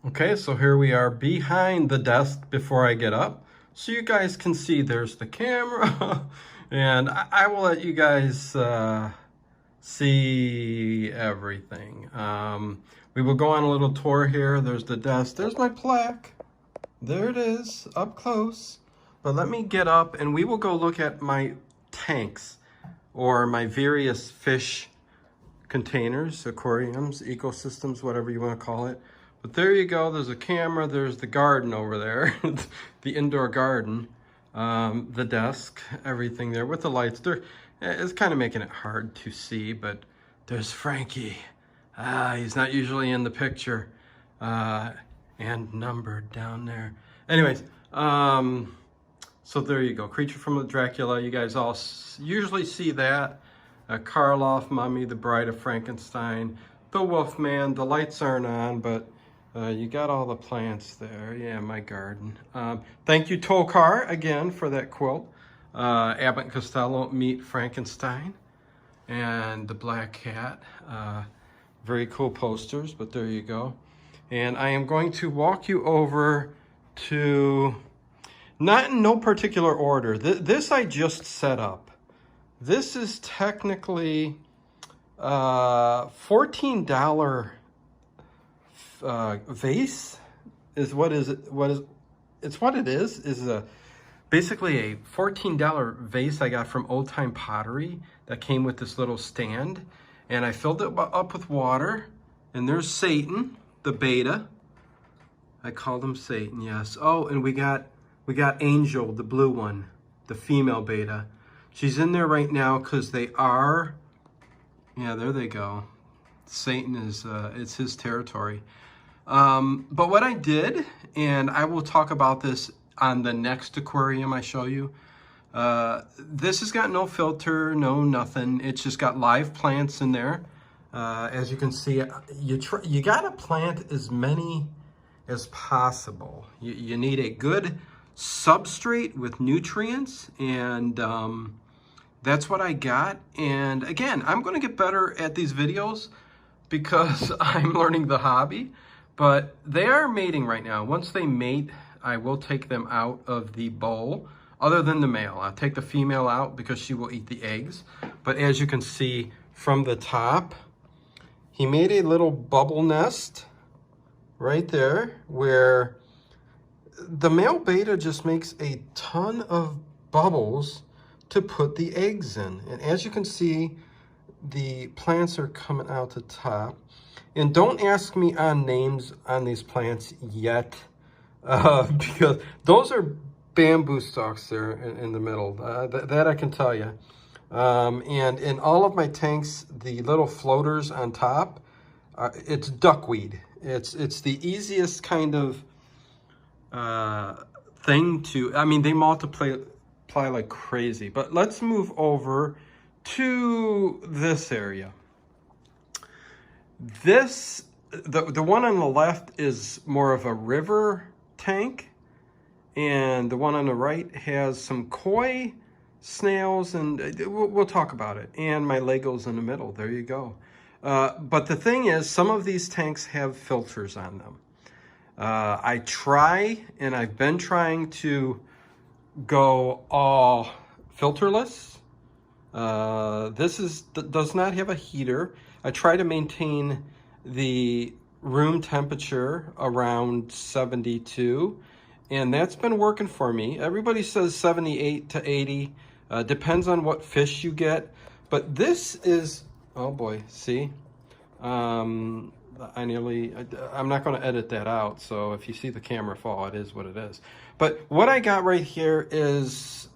Okay, so here we are behind the desk before I get up. So you guys can see there's the camera. And I will let you guys see everything. We will go on a little tour here. There's the desk. There's my plaque. There it is, up close. But let me get up and we will go look at my tanks or my various fish containers, aquariums, ecosystems, whatever you want to call it. But there you go, there's a camera, there's the garden over there, the indoor garden, the desk, everything there with the lights. It's kind of making it hard to see, but there's Frankie. He's not usually in the picture, and numbered down there. Anyways, so there you go, Creature from Dracula. You guys all usually see that. Karloff, Mummy, the Bride of Frankenstein, the Wolfman. The lights aren't on, but you got all the plants there. Yeah, my garden. Thank you, Tokar, again, for that quilt. Abbott and Costello meet Frankenstein and the Black Cat. Very cool posters, but there you go. And I am going to walk you over to, not in no particular order. This I just set up. This is technically $14 vase is what is it? It's what it is basically a $14 vase I got from Old Time Pottery that came with this little stand, and I filled it up with water. And there's Satan, the beta. I called him Satan, yes. Oh, and we got Angel, the blue one, the female beta. She's in there right now because they are, yeah, there they go. Satan is, it's his territory. But what I did, and I will talk about this on the next aquarium I show you, this has got no filter, no nothing. It's just got live plants in there. As you can see, you gotta plant as many as possible. You need a good substrate with nutrients, and that's what I got. And again, I'm going to get better at these videos because I'm learning the hobby, but they are mating right now. Once they mate, I will take them out of the bowl, other than the male. I'll take the female out because she will eat the eggs. But as you can see from the top, he made a little bubble nest right there where the male beta just makes a ton of bubbles to put the eggs in. And as you can see, the plants are coming out the top. And don't ask me on names on these plants yet, because those are bamboo stalks there in the middle. That I can tell you. And in all of my tanks, the little floaters on top, it's duckweed. It's the easiest kind of thing to, I mean, they multiply like crazy. But let's move over to this area. This, the one on the left is more of a river tank, and the one on the right has some koi snails, and we'll talk about it. And my Legos in the middle, there you go. But the thing is, some of these tanks have filters on them. I try, and I've been trying to go all filterless. This does not have a heater. I try to maintain the room temperature around 72, and that's been working for me. Everybody says 78 to 80, depends on what fish you get. But this is, oh boy, see? I'm not going to edit that out, so if you see the camera fall, it is what it is. But what I got right here is,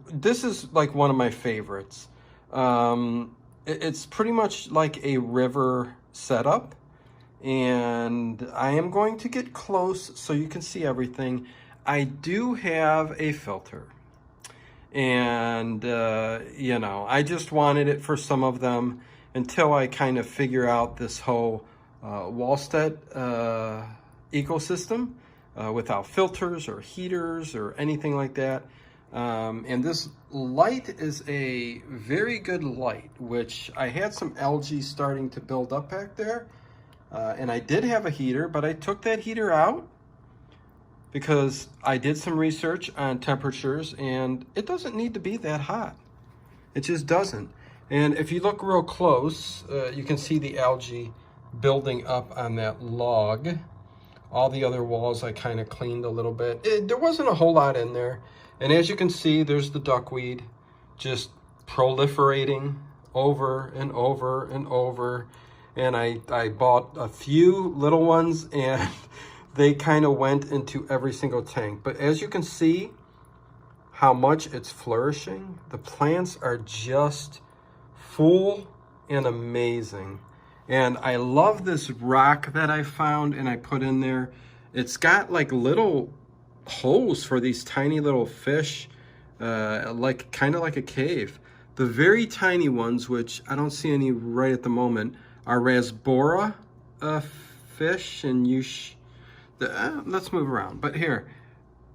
this is like one of my favorites. It's pretty much like a river setup, and I am going to get close so you can see everything. I do have a filter, and you know, I just wanted it for some of them until I kind of figure out this whole Wallstead ecosystem without filters or heaters or anything like that. And this light is a very good light, which I had some algae starting to build up back there. And I did have a heater, but I took that heater out because I did some research on temperatures, and it doesn't need to be that hot. It just doesn't. And if you look real close, you can see the algae building up on that log. All the other walls I kind of cleaned a little bit. There wasn't a whole lot in there. And as you can see, there's the duckweed just proliferating over and over and over. And I bought a few little ones, and they kind of went into every single tank. But as you can see how much it's flourishing, the plants are just full and amazing. And I love this rock that I found and I put in there. It's got like little holes for these tiny little fish, like kind of like a cave. The very tiny ones, which I don't see any right at the moment, are rasbora fish, and let's move around. But here,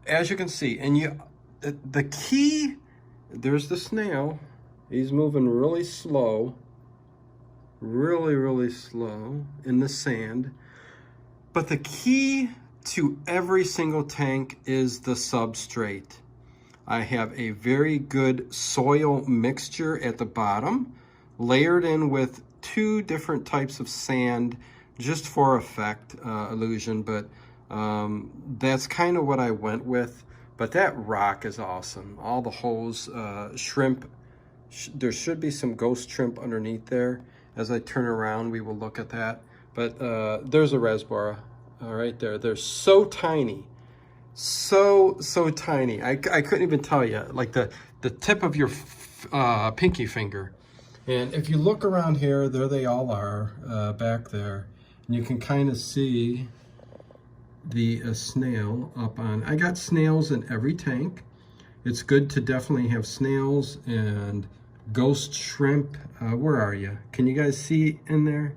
as you can see, and the key, there's the snail. He's moving really slow. Really slow in the sand. But the key to every single tank is the substrate. I have a very good soil mixture at the bottom, layered in with 2 different types of sand, just for effect, illusion, but that's kind of what I went with. But that rock is awesome. All the holes, shrimp, there should be some ghost shrimp underneath there. As I turn around, we will look at that. But there's a rasbora right there. They're so tiny, so tiny. I couldn't even tell you, like the tip of your pinky finger. And if you look around here, there they all are back there. And you can kind of see the snail up on. I got snails in every tank. It's good to definitely have snails and ghost shrimp. Where are you? Can you guys see in there?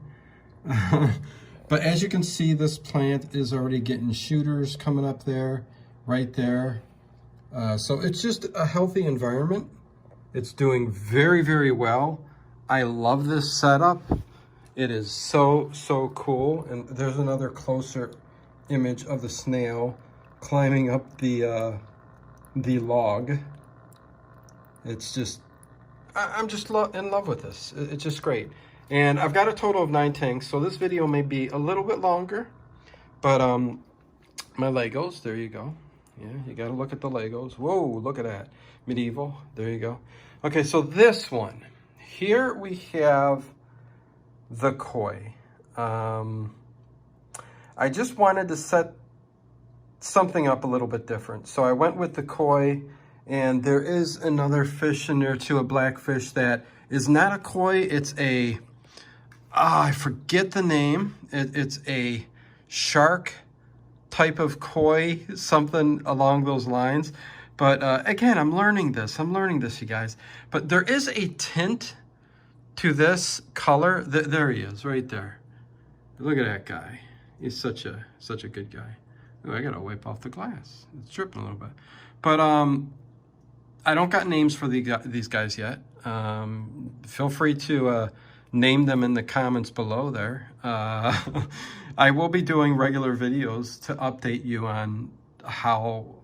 But as you can see, this plant is already getting shooters coming up there, right there. So it's just a healthy environment. It's doing very well. I love this setup. It is so cool. And there's another closer image of the snail climbing up the log. It's just, I'm just in love with this. It's just great. And I've got a total of 9 tanks, so this video may be a little bit longer, but my Legos, there you go. Yeah, you gotta look at the Legos. Whoa, look at that. Medieval, there you go. Okay, so this one. Here we have the koi. I just wanted to set something up a little bit different. So I went with the koi, and there is another fish in there too, a blackfish that is not a koi. It's a, I forget the name. It's a shark type of koi, something along those lines. But again, I'm learning this, you guys. But there is a tint to this color. There he is, right there. Look at that guy. He's such a good guy. Ooh, I gotta wipe off the glass. It's dripping a little bit. But I don't got names for these guys yet. Feel free to name them in the comments below there. I will be doing regular videos to update you on how,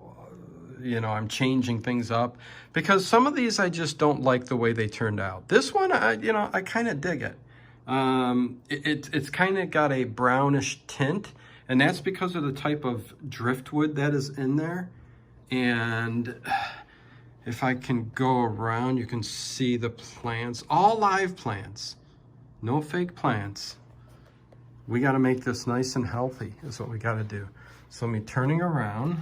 I'm changing things up, because some of these I just don't like the way they turned out. This one, I kind of dig it. It's kind of got a brownish tint, and that's because of the type of driftwood that is in there. And if I can go around, you can see the plants, all live plants, no fake plants. We got to make this nice and healthy is what we got to do. So me turning around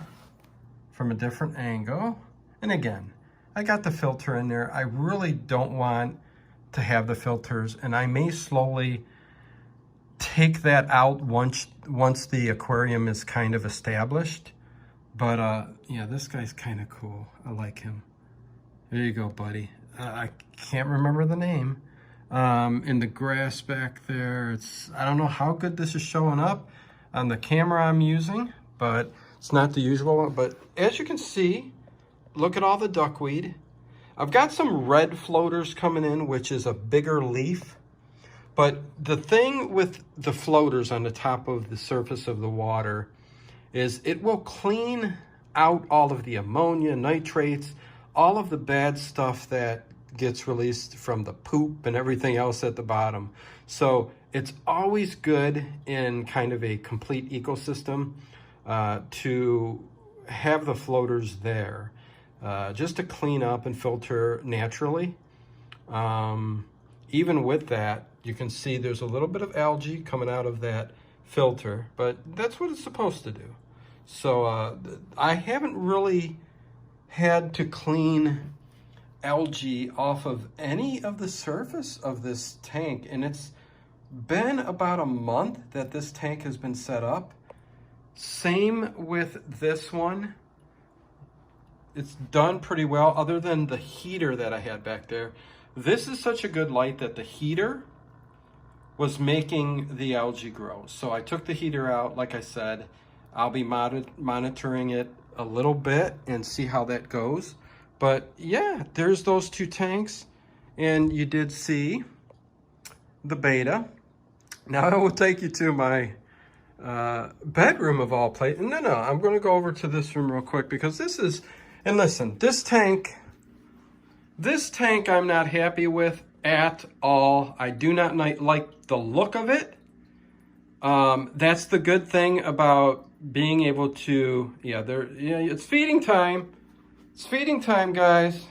from a different angle. And again, I got the filter in there. I really don't want to have the filters, and I may slowly take that out once the aquarium is kind of established. But yeah, this guy's kind of cool. I like him. There you go, buddy. I can't remember the name. In the grass back there, I don't know how good this is showing up on the camera I'm using, but it's not the usual one. But as you can see, look at all the duckweed. I've got some red floaters coming in, which is a bigger leaf. But the thing with the floaters on the top of the surface of the water is it will clean out all of the ammonia, nitrates, all of the bad stuff that gets released from the poop and everything else at the bottom. So it's always good in kind of a complete ecosystem to have the floaters there, just to clean up and filter naturally. Even with that, you can see there's a little bit of algae coming out of that filter, but that's what it's supposed to do. So I haven't really had to clean algae off of any of the surface of this tank, and it's been about a month that this tank has been set up. Same with this one. It's done pretty well, other than the heater that I had back there. This is such a good light that the heater was making the algae grow. So I took the heater out, like I said. I'll be monitoring it a little bit and see how that goes. But yeah, there's those two tanks. And you did see the beta. Now I will take you to my bedroom of all places. No, I'm going to go over to this room real quick because this is, and listen, this tank I'm not happy with at all. I do not like the look of it. That's the good thing about being able to, it's feeding time. It's feeding time, guys.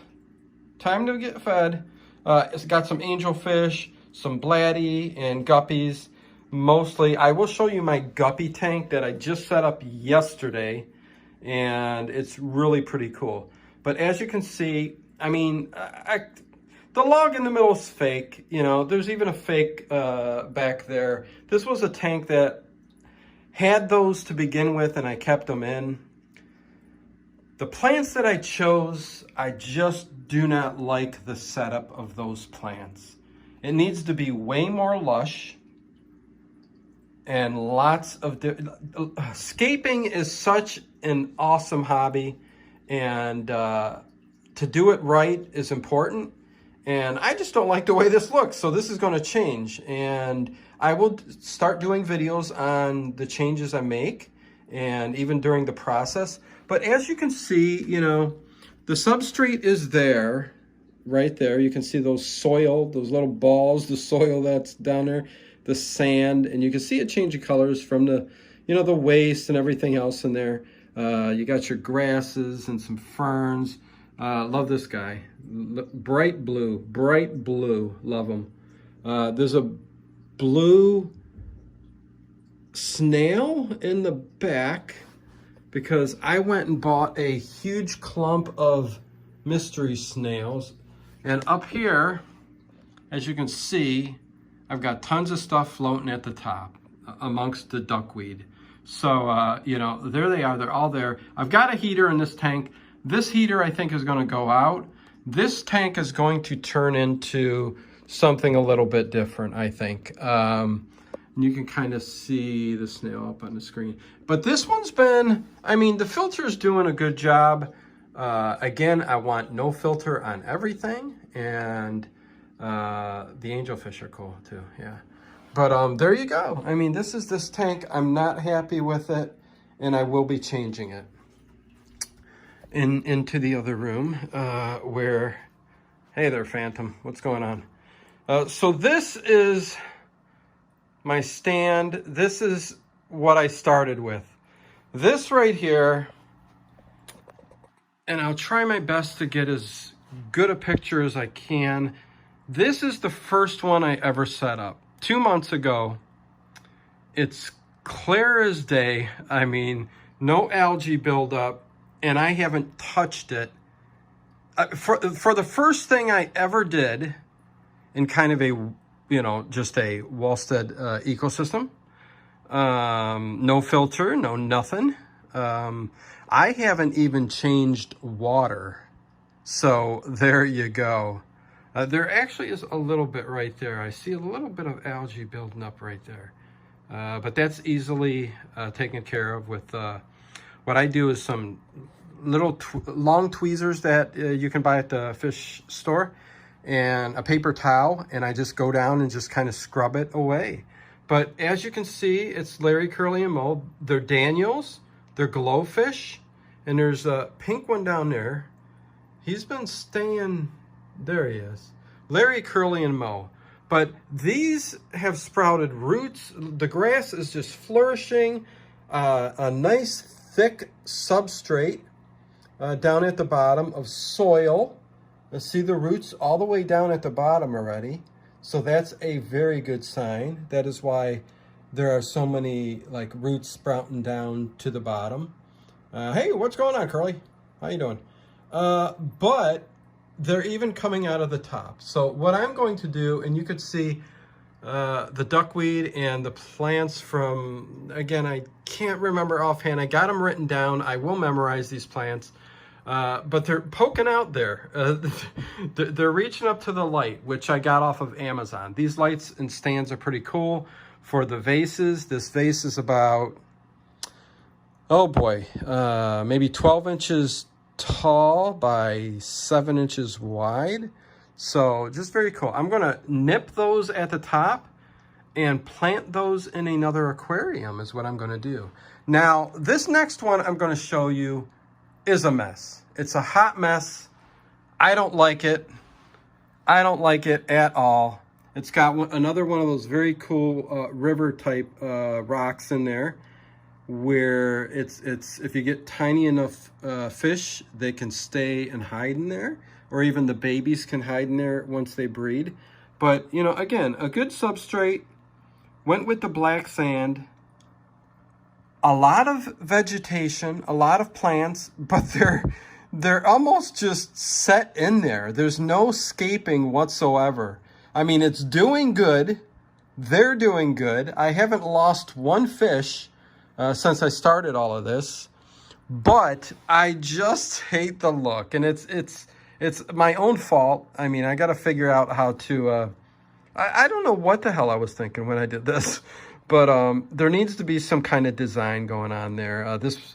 Time to get fed. It's got some angelfish, some blatty, and guppies. Mostly, I will show you my guppy tank that I just set up yesterday, and it's really pretty cool. But as you can see, I mean, the log in the middle is fake. You know, there's even a fake back there. This was a tank that had those to begin with, and I kept them in. The plants that I chose, I just do not like the setup of those plants. It needs to be way more lush and lots of scaping is such an awesome hobby, and to do it right is important. And I just don't like the way this looks, so this is going to change, and I will start doing videos on the changes I make and even during the process. But as you can see, you know, the substrate is there, right there. You can see those soil, those little balls, the soil that's down there, the sand, and you can see it changing colors from the, you know, the waste and everything else in there. You got your grasses and some ferns. Love this guy. Bright blue, love him. There's a blue snail in the back because I went and bought a huge clump of mystery snails. And up here, as you can see, I've got tons of stuff floating at the top amongst the duckweed. So, you know, there they are. They're all there. I've got a heater in this tank. This heater, I think, is going to go out. This tank is going to turn into something a little bit different, I think. You can kind of see the snail up on the screen. But this one's been, I mean, the filter's doing a good job. Again, I want no filter on everything. And the angelfish are cool too, yeah. But there you go. I mean, this is this tank. I'm not happy with it, and I will be changing it. Into the other room where, hey there, Phantom, what's going on? So this is my stand. This is what I started with. This right here, and I'll try my best to get as good a picture as I can. This is the first one I ever set up 2 months ago. It's clear as day. I mean, no algae buildup. And I haven't touched it. For the first thing I ever did in kind of a, you know, just a Wallstead ecosystem, no filter, no nothing. I haven't even changed water. So there you go. There actually is a little bit right there. I see a little bit of algae building up right there. But that's easily taken care of with, what I do is some little long tweezers that you can buy at the fish store. and a paper towel, and I just go down and just kind of scrub it away. But as you can see, it's Larry, Curly, and Moe. They're Daniels, they're glowfish, and there's a pink one down there. He's been staying, there he is. Larry, Curly, and Moe. But these have sprouted roots. The grass is just flourishing. A nice thick substrate down at the bottom of soil. Let's see the roots all the way down at the bottom already. So that's a very good sign. That is why there are so many like roots sprouting down to the bottom. Hey, what's going on, Curly? How you doing? But they're even coming out of the top. So what I'm going to do, and you could see the duckweed and the plants from, again, I can't remember offhand. I got them written down. I will memorize these plants. But they're poking out there. They're reaching up to the light, which I got off of Amazon. These lights and stands are pretty cool for the vases. This vase is about, oh boy, maybe 12 inches tall by 7 inches wide. So just very cool. I'm gonna nip those at the top and plant those in another aquarium is what I'm gonna do. Now, this next one I'm gonna show you is a mess. It's a hot mess. I don't like it. I don't like it at all. It's got another one of those very cool river type rocks in there, where it's if you get tiny enough fish, they can stay and hide in there, or even the babies can hide in there once they breed. But you know, again, a good substrate. Went with the black sand. A lot of vegetation, a lot of plants, but they're almost just set in there. There's no escaping whatsoever. I mean, it's doing good. They're doing good. I haven't lost one fish since I started all of this, but I just hate the look, and it's my own fault. I mean, I got to figure out how to. I don't know what the hell I was thinking when I did this. But there needs to be some kind of design going on there. This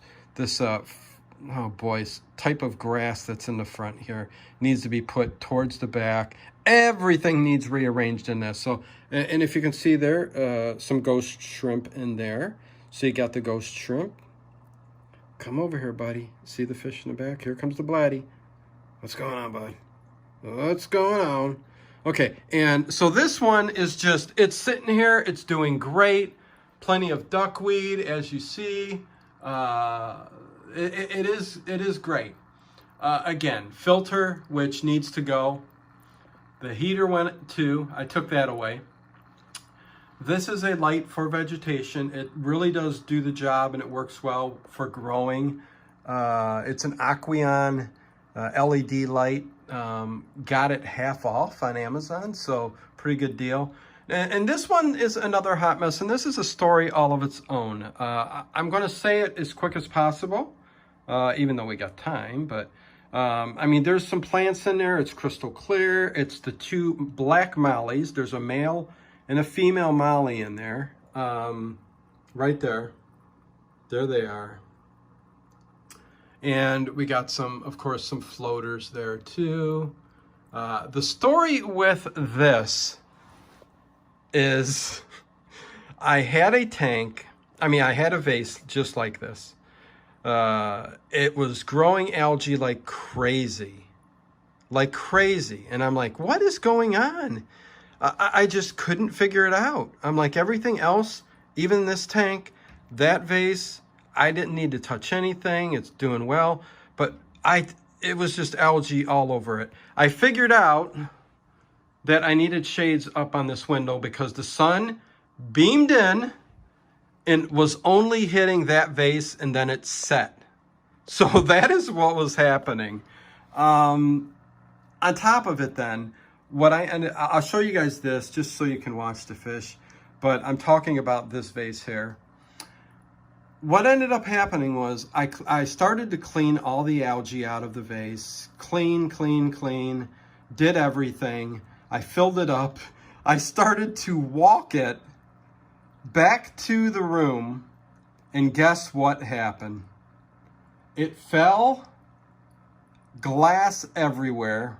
oh boy, type of grass that's in the front here needs to be put towards the back. Everything needs rearranged in this. So, and if you can see there, some ghost shrimp in there. So you got the ghost shrimp. Come over here, buddy. See the fish in the back? Here comes the bladdy. What's going on, bud? What's going on? Okay, and so this one is just, it's sitting here, it's doing great. Plenty of duckweed, as you see. It is great. Again, filter, which needs to go. The heater went too, I took that away. This is a light for vegetation. It really does do the job, and it works well for growing. It's an Aquarium LED light. Got it half off on Amazon, so pretty good deal. And this one is another hot mess, and this is a story all of its own. I'm going to say it as quick as possible, even though we got time. But I mean, there's some plants in there. It's crystal clear. It's the two black mollies. There's a male and a female molly in there, right there. There they are. And we got some, of course, some floaters there too. The story with this is I had a tank. I mean, I had a vase just like this. It was growing algae like crazy. And I'm like, what is going on? I just couldn't figure it out. I'm like, everything else, even this tank, that vase, I didn't need to touch anything. It's doing well, but it was just algae all over it. I figured out that I needed shades up on this window because the sun beamed in and was only hitting that vase, and then it set. So that is what was happening. On top of it then, I'll show you guys this just so you can watch the fish, but I'm talking about this vase here. What ended up happening was I started to clean all the algae out of the vase. Clean, did everything. I filled it up. I started to walk it back to the room, and guess what happened? It fell, glass everywhere.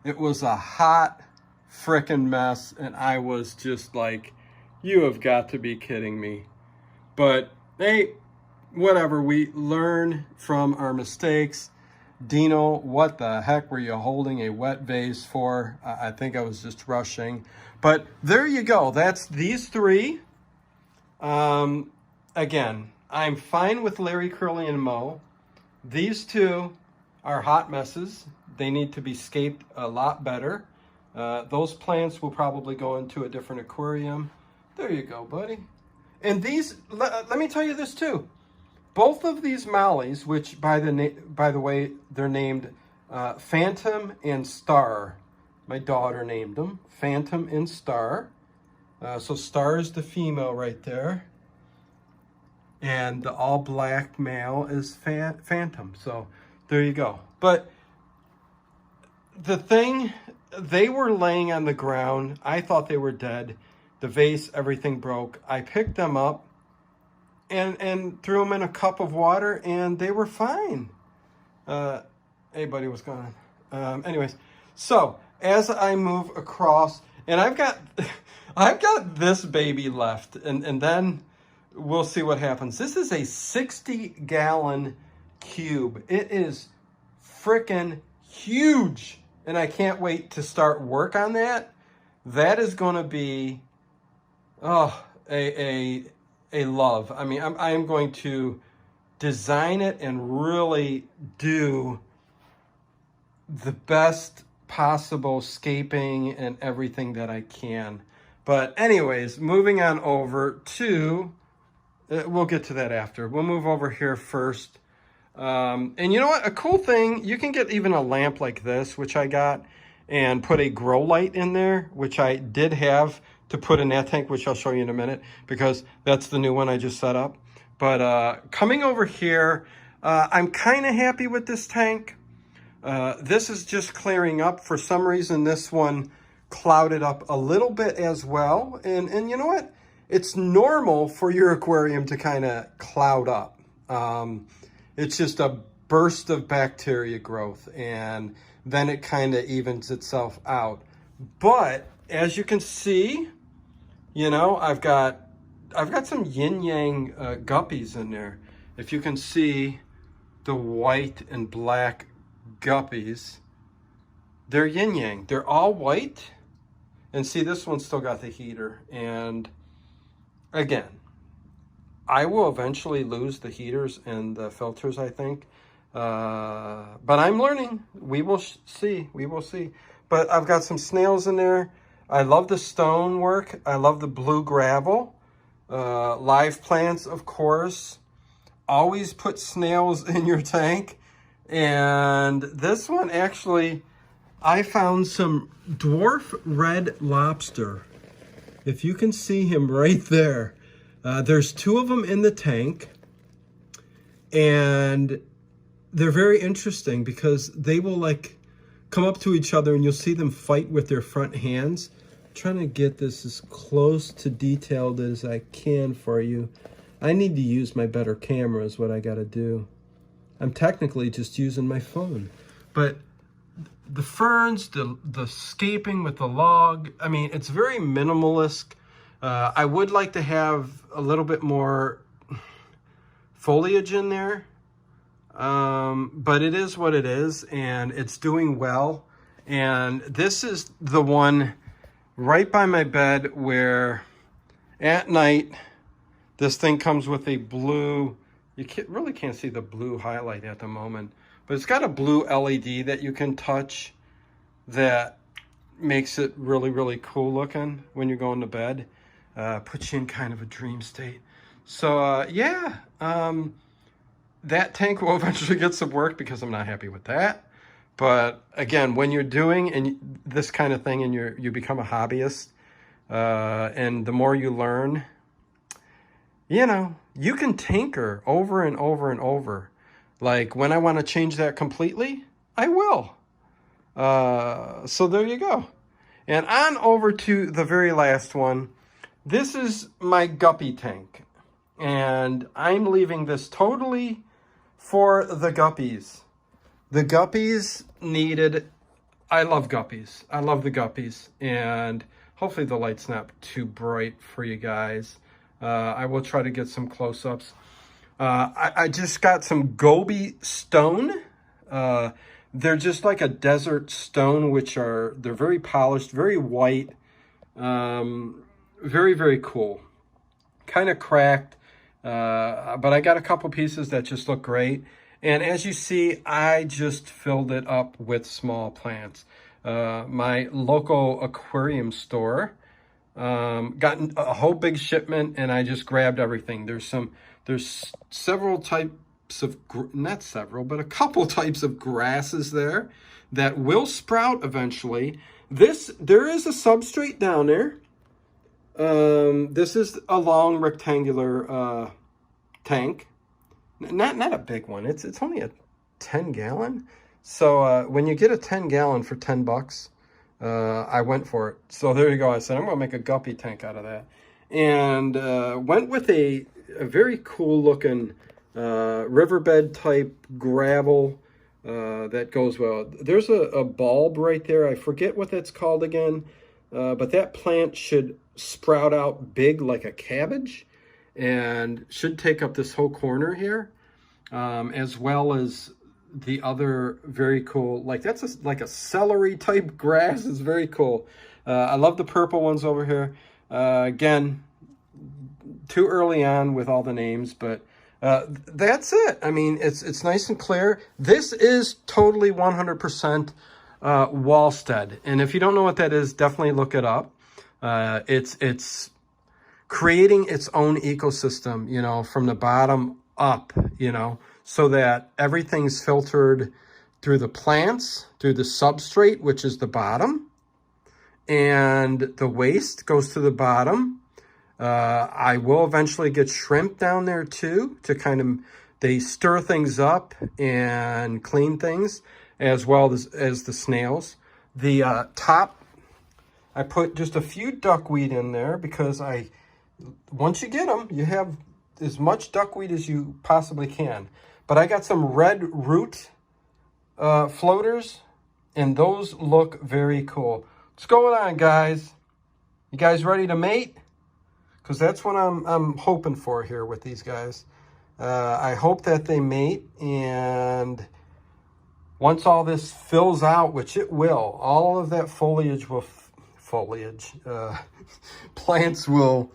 It was a hot frickin' mess, and I was just like, you have got to be kidding me. But hey, whatever, we learn from our mistakes. Dino, what the heck were you holding a wet vase for? I think I was just rushing. But there you go. That's these three. Again, I'm fine with Larry, Curly, and Mo. These two are hot messes. They need to be scaped a lot better. Those plants will probably go into a different aquarium. There you go, buddy. And these, let me tell you this too. Both of these mollies, which by the way, they're named Phantom and Star. My daughter named them Phantom and Star. So Star is the female right there. And the all black male is Phantom. So there you go. But the thing, they were laying on the ground. I thought they were dead. The vase, everything broke. I picked them up and threw them in a cup of water, and they were fine. Hey, buddy, what's going on? Anyways, so as I move across, and I've got this baby left, and then we'll see what happens. This is a 60-gallon cube. It is freaking huge, and I can't wait to start work on that. That is going to be a love. I mean, I am going to design it and really do the best possible scaping and everything that I can. But anyways, moving on over to, we'll get to that after. We'll move over here first. And you know what? A cool thing, you can get even a lamp like this, which I got, and put a grow light in there, which I did have to put in that tank, which I'll show you in a minute, because that's the new one I just set up. But coming over here, I'm kind of happy with this tank. This is just clearing up. For some reason, this one clouded up a little bit as well. And you know what? It's normal for your aquarium to kind of cloud up. It's just a burst of bacteria growth, and then it kind of evens itself out. But as you can see, you know, I've got some yin-yang guppies in there. If you can see the white and black guppies, they're yin-yang. They're all white. And see, this one's still got the heater. And again, I will eventually lose the heaters and the filters, I think. But I'm learning. We will see. We will see. But I've got some snails in there. I love the stone work. I love the blue gravel. Live plants, of course. Always put snails in your tank. And this one, actually, I found some dwarf red lobster. If you can see him right there. There's two of them in the tank. And they're very interesting because they will like come up to each other and you'll see them fight with their front hands. I'm trying to get this as close to detailed as I can for you. I need to use my better camera is what I got to do. I'm technically just using my phone. But the ferns, the scaping with the log, I mean, it's very minimalist. I would like to have a little bit more foliage in there. But it is what it is, and it's doing well. And this is the one right by my bed where at night, this thing comes with a blue, you really can't see the blue highlight at the moment, but it's got a blue LED that you can touch that makes it really, really cool looking when you're going to bed. Puts you in kind of a dream state. So, yeah, that tank will eventually get some work because I'm not happy with that. But again, when you're doing this kind of thing and you become a hobbyist, and the more you learn, you know, you can tinker over and over and over. Like when I want to change that completely, I will. So there you go. And on over to the very last one. This is my guppy tank. And I'm leaving this totally for the guppies. The guppies needed I love guppies. I love the guppies, and hopefully the light's not too bright for you guys. I will try to get some close-ups. I just got some goby stone. They're just like a desert stone, they're very polished, very white, very, very cool. Kind of cracked, but I got a couple pieces that just look great. And as you see, I just filled it up with small plants. My local aquarium store got a whole big shipment, and I just grabbed everything. There's several types of, not several, but a couple types of grasses there that will sprout eventually. There is a substrate down there. This is a long rectangular tank. Not a big one. It's only a 10-gallon. So when you get a 10-gallon for 10 bucks, I went for it. So there you go. I said, I'm going to make a guppy tank out of that. And went with a very cool looking riverbed type gravel that goes well. There's a bulb right there. I forget what that's called again. But that plant should sprout out big like a cabbage, and should take up this whole corner here, as well as the other very cool, like that's like a celery type grass. Is very cool. I love the purple ones over here. Again, too early on with all the names, but that's it. I mean, it's nice and clear. This is totally 100% Wallstead, and if you don't know what that is, definitely look it up. It's creating its own ecosystem, you know, from the bottom up, you know, so that everything's filtered through the plants, through the substrate, which is the bottom, and the waste goes to the bottom. I will eventually get shrimp down there too, to kind of, they stir things up and clean things, as well as the snails. The top, I put just a few duckweed in there because once you get them, you have as much duckweed as you possibly can. But I got some red root floaters, and those look very cool. What's going on, guys? You guys ready to mate? Because that's what I'm hoping for here with these guys. I hope that they mate, and once all this fills out, which it will, all of that foliage will plants will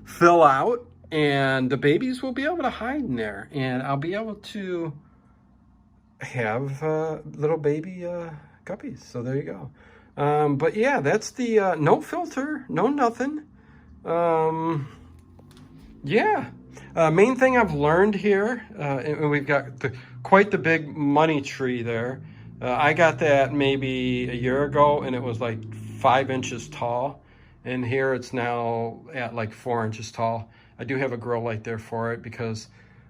fill out, and the babies will be able to hide in there, and I'll be able to have little baby guppies. So there you go. But yeah, that's the no filter, no nothing. Yeah, main thing I've learned here, and we've got quite the big money tree there. I got that maybe a year ago, and it was like 5 inches tall, and here it's now at like 4 inches tall. I do have a grow light there for it because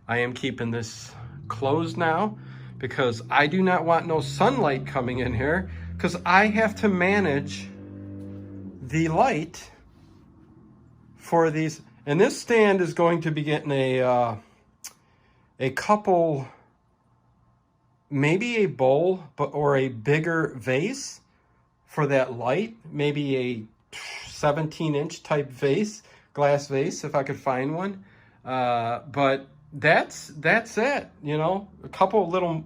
I am keeping this closed now, because I do not want no sunlight coming in here, because I have to manage the light for these. And this stand is going to be getting a couple, maybe a bowl, or a bigger vase for that light, maybe a 17-inch type vase, glass vase, if I could find one. But that's it, you know, a couple little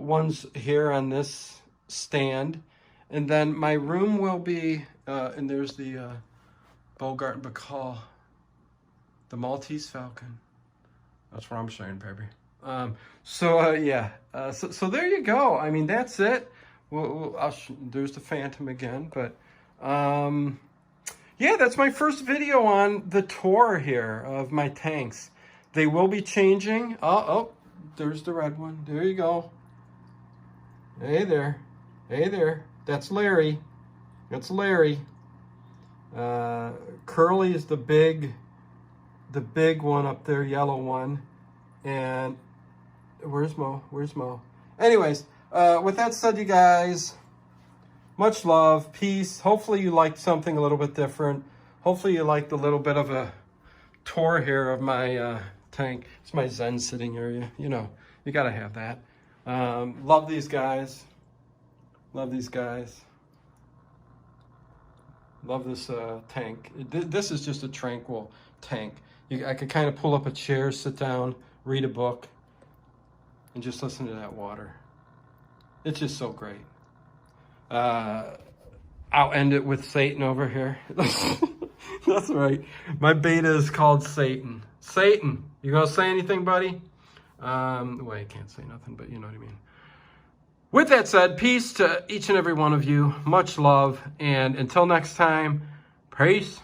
ones here on this stand. And then my room will be, and there's the Bogart and Bacall, the Maltese Falcon. That's what I'm saying, baby. Yeah, so there you go. I mean, that's it. There's the Phantom again, but yeah, that's my first video on the tour here of my tanks. They will be changing. Oh, there's the red one. There you go. Hey there. Hey there. That's Larry. That's Larry. Curly is the big one up there, yellow one. And where's Mo? Where's Mo? Anyways, with that said, you guys, much love, peace. Hopefully you liked something a little bit different. Hopefully you liked a little bit of a tour here of my tank. It's my Zen sitting area. You know, you gotta have that. Love these guys. Love these guys. Love this tank. This is just a tranquil tank. I could kind of pull up a chair, sit down, read a book, and just listen to that water. It's just so great. I'll end it with Satan over here. That's right. My beta is called Satan. Satan, you gonna say anything, buddy? Well, I can't say nothing, but you know what I mean. With that said, peace to each and every one of you. Much love. And until next time, peace.